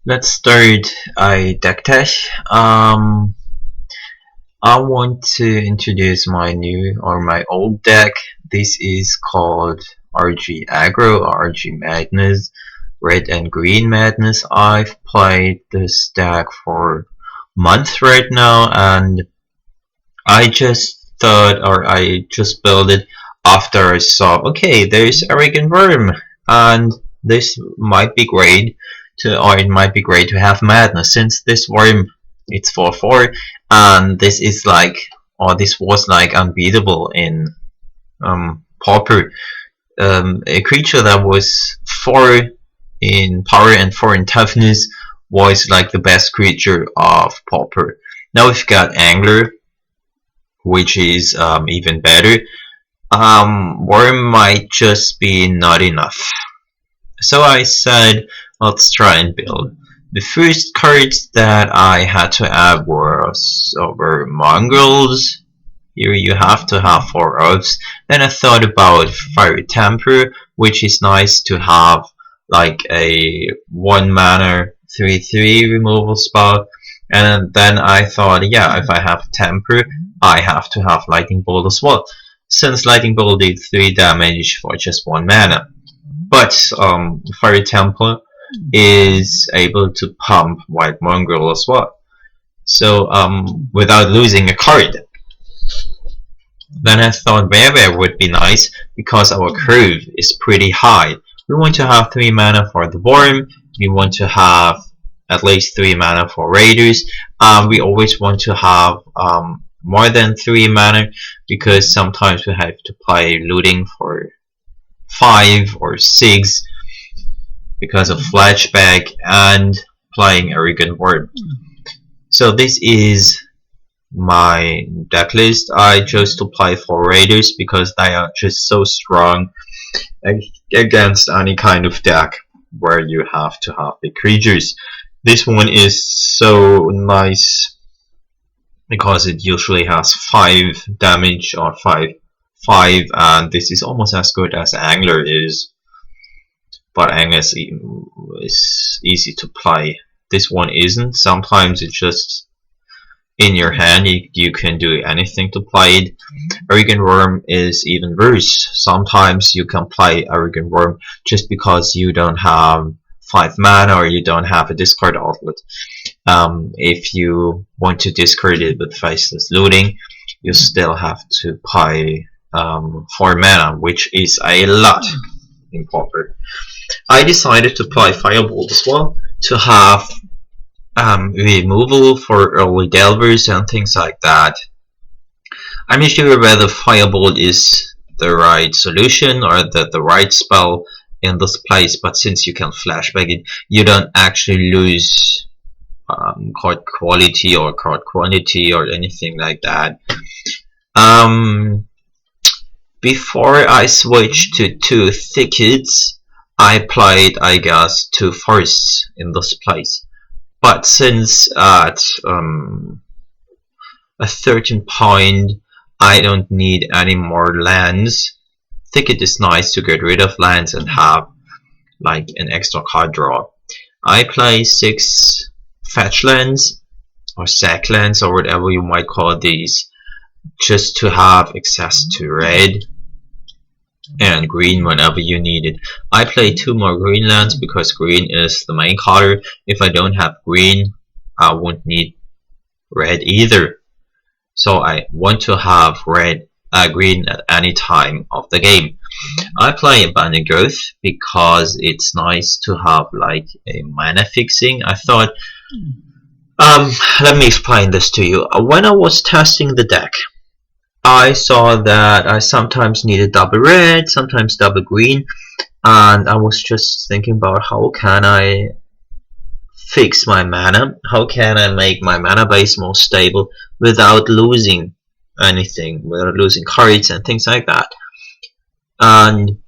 Let's start a deck test. I want to introduce my new or my old deck. This is called RG Aggro, RG Madness, Red and Green Madness. I've played this deck for months right now, and I just thought, or I just built it after I saw, okay, there's Arrogant Worm, and this might be great or it might be great to have Madness, since this worm, it's 4/4, and this is like, or this was like unbeatable in Pauper. A creature that was 4 in power and 4 in toughness was like the best creature of Pauper. Now we've got Angler, which is even better. Worm might just be not enough. So I said, let's try and build. The first cards that I had to add were Mongrels. Here you have to have 4 oaths. Then I thought about Fiery Temper, which is nice to have like a 1 mana 3/3 removal spell. And then I thought, yeah, if I have Temper, I have to have Lightning Bolt as well, since Lightning Bolt did 3 damage for just 1 mana. But Fiery Temper is able to pump White Mongrel as well, so without losing a card. Then I thought Bear would be nice because our curve is pretty high. We want to have 3 mana for the Worm, we want to have at least 3 mana for Raiders, we always want to have more than 3 mana, because sometimes we have to play looting for 5 or 6 because of flashback and playing Arrogant Worm. So this is my deck list. I chose to play 4 Raiders because they are just so strong against any kind of deck where you have to have big creatures. This one is so nice because it usually has 5 damage or 5, and this is almost as good as Angler is. But Angler is easy to play. This one isn't. Sometimes it's just in your hand. You can do anything to play it. Arrogant Worm is even worse. Sometimes you can play Arrogant Worm just because you don't have 5 mana or you don't have a discard outlet. If you want to discard it with Faceless Looting, you still have to pay 4 mana, which is a lot in Pauper. I decided to play Firebolt as well to have removal for early Delvers and things like that. I'm not sure whether Firebolt is the right solution or the right spell in this place, but since you can flashback it, you don't actually lose card quality or card quantity or anything like that. Before I switched to 2 Thickets, I played, I guess, 2 forests in this place. But since at a certain point I don't need any more lands, Thicket is nice to get rid of lands and have like an extra card draw. I play 6 fetch lands or sack lands or whatever you might call these, just to have access to red and green whenever you need it. I play 2 more green lands because green is the main color. If I don't have green, I won't need red either. So I want to have green at any time of the game. I play Abandoned Growth because it's nice to have like a mana fixing. I thought, let me explain this to you. When I was testing the deck, I saw that I sometimes needed double red, sometimes double green, and I was just thinking about how can I fix my mana, how can I make my mana base more stable without losing anything, without losing cards and things like that. And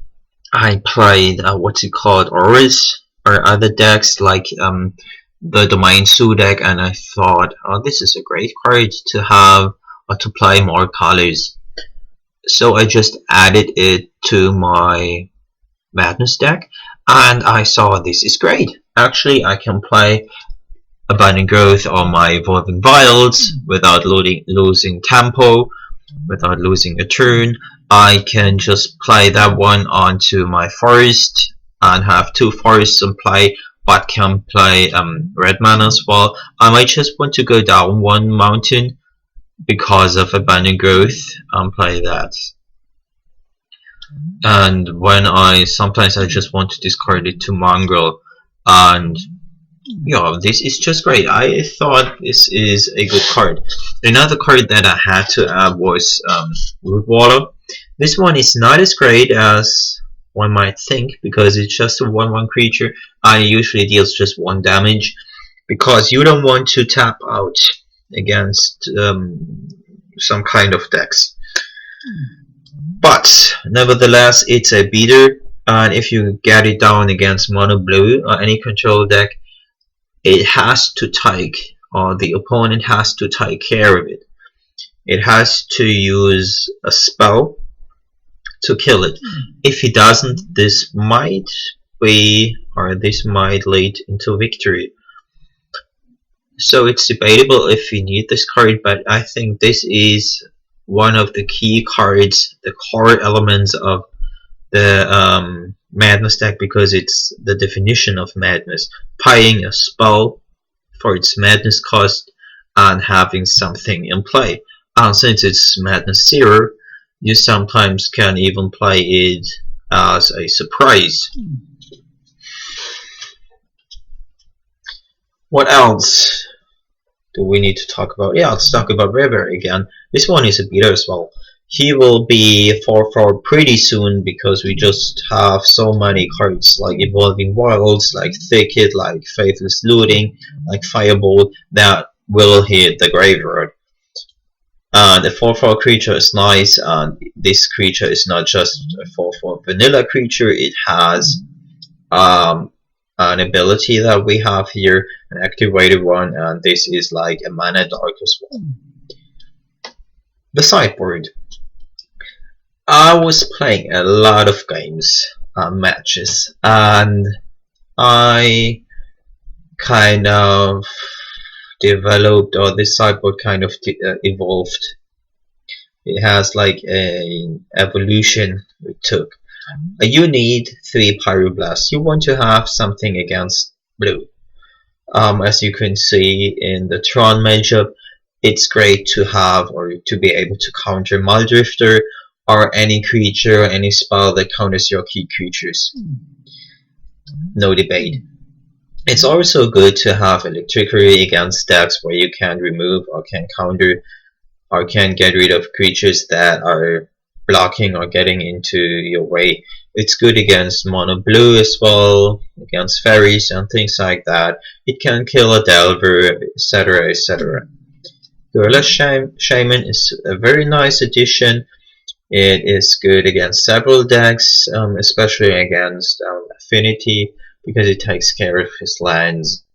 I played what's it called, Auras or other decks like the Domain Zoo deck, and I thought, oh, this is a great card to have or to play more colors. So I just added it to my Madness deck, and I saw this is great. Actually, I can play Abundant Growth on my Evolving Wilds without losing tempo, without losing a turn. I can just play that one onto my forest and have two forests in play, but can play red mana as well. I might just want to go down one mountain because of Abundant Growth and play that. And when sometimes I just want to discard it to Mongrel, and yeah, this is just great. I thought this is a good card. Another card that I had to add was Root Water. This one is not as great as one might think because it's just a 1/1 creature and it usually deals just 1 damage because you don't want to tap out against some kind of decks. But nevertheless, it's a beater, and if you get it down against mono blue or any control deck, it has to take, or the opponent has to take care of it. It has to use a spell to kill it. If he doesn't, this might lead into victory. So it's debatable if we need this card, but I think this is one of the key cards, the core elements of the Madness deck, because it's the definition of Madness. Paying a spell for its Madness cost and having something in play. And since it's Madness 0, you sometimes can even play it as a surprise. What else do we need to talk about? Yeah, let's talk about River again. This one is a beater as well. He will be 4/4 pretty soon because we just have so many cards like Evolving Wilds, like Thicket, like Faithless Looting, like Firebolt that will hit the graveyard. The 4/4 creature is nice, and this creature is not just a 4/4 vanilla creature, it has an ability that we have here, an activated one, and this is like a mana dark as well. The sideboard. I was playing a lot of games, matches, and I kind of developed, or this sideboard kind of evolved. It has like an evolution it took. You need 3 Pyroblasts. You want to have something against blue. As you can see in the Tron matchup, it's great to have, or to be able to counter Muldrifter or any creature, any spell that counters your key creatures. No debate. It's also good to have Electricity against decks where you can remove or can counter or can get rid of creatures that are blocking or getting into your way. It's good against mono blue as well, against fairies and things like that. It can kill a Delver, etc, etc. Gorilla Shaman is a very nice addition. It is good against several decks, especially against Affinity, because it takes care of his lands.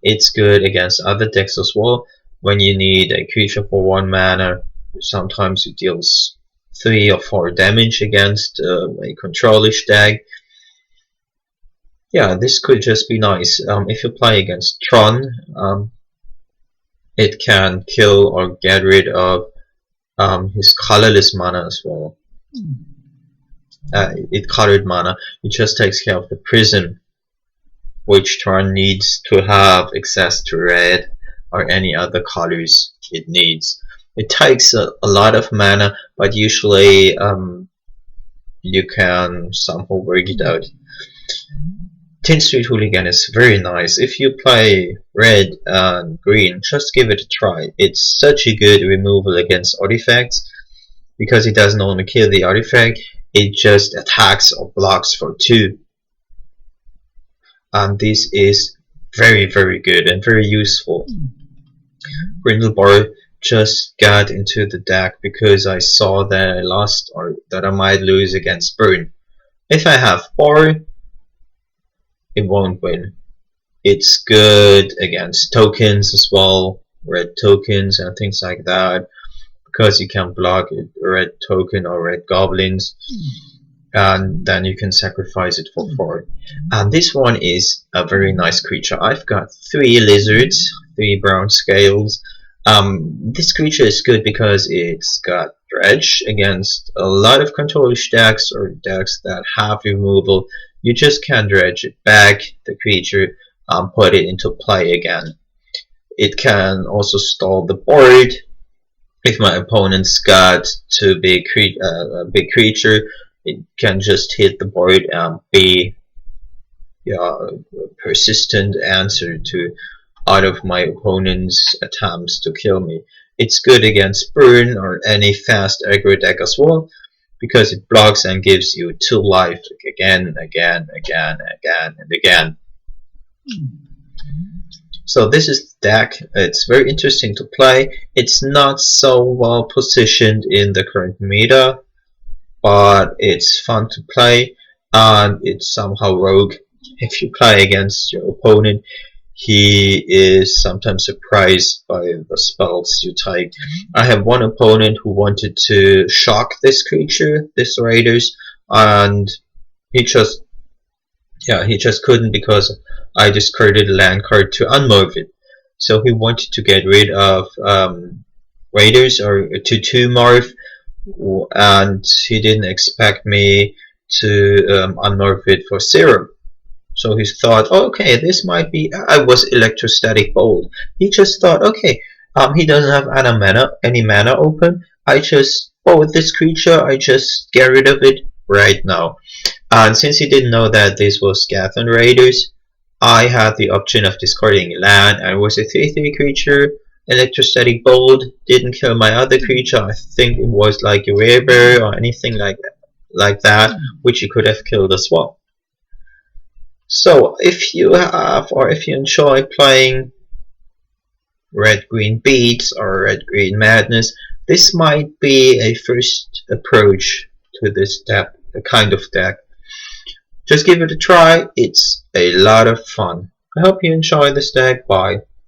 It's good against other decks as well. When you need a creature for 1 mana, sometimes it deals 3 or 4 damage against a controlish deck. Yeah, this could just be nice. If you play against Tron, it can kill or get rid of his colorless mana as well. It colored mana. It just takes care of the prison, which Tron needs to have access to red or any other colors it needs. It takes a lot of mana, but usually you can somehow work it out. Tin Street Hooligan is very nice. If you play red and green, just give it a try. It's such a good removal against artifacts, because it doesn't only kill the artifact, it just attacks or blocks for 2. And this is very, very good and very useful. Grindlebar just got into the deck because I saw that I lost, or that I might lose against Burn. If I have 4, it won't win. It's good against tokens as well, red tokens and things like that, because you can block red token or red goblins. and then you can sacrifice it for 4. And this one is a very nice creature. I've got 3 lizards, 3 brown scales. This creature is good because it's got dredge against a lot of control decks or decks that have removal. You just can dredge it back, the creature, put it into play again. It can also stall the board if my opponent's got a big creature. It can just hit the board and be a persistent answer to out of my opponent's attempts to kill me. It's good against burn or any fast aggro deck as well, because it blocks and gives you 2 life again, again, again, again, and again. So this is the deck. It's very interesting to play. It's not so well positioned in the current meta, but it's fun to play, and it's somehow rogue. If you play against your opponent, he is sometimes surprised by the spells you type. I have one opponent who wanted to shock this creature, this Raiders, and he just couldn't because I discarded a land card to unmorph it. So he wanted to get rid of Raiders or to 2 morph, and he didn't expect me to unmorph it for 0. So he thought, oh, okay, this might be. I was electrostatic bold. He just thought, okay, he doesn't have any mana open. I just bold this creature. I just get rid of it right now. And since he didn't know that this was Gathon Raiders, I had the option of discarding land. And it was a 3/3 creature. Electrostatic bold didn't kill my other creature. I think it was like a Weber or anything like that, which he could have killed as well. So if you have or if you enjoy playing red-green beats or red-green madness, this might be a first approach to this deck, the kind of deck. Just give it a try, it's a lot of fun. I hope you enjoy this deck. Bye.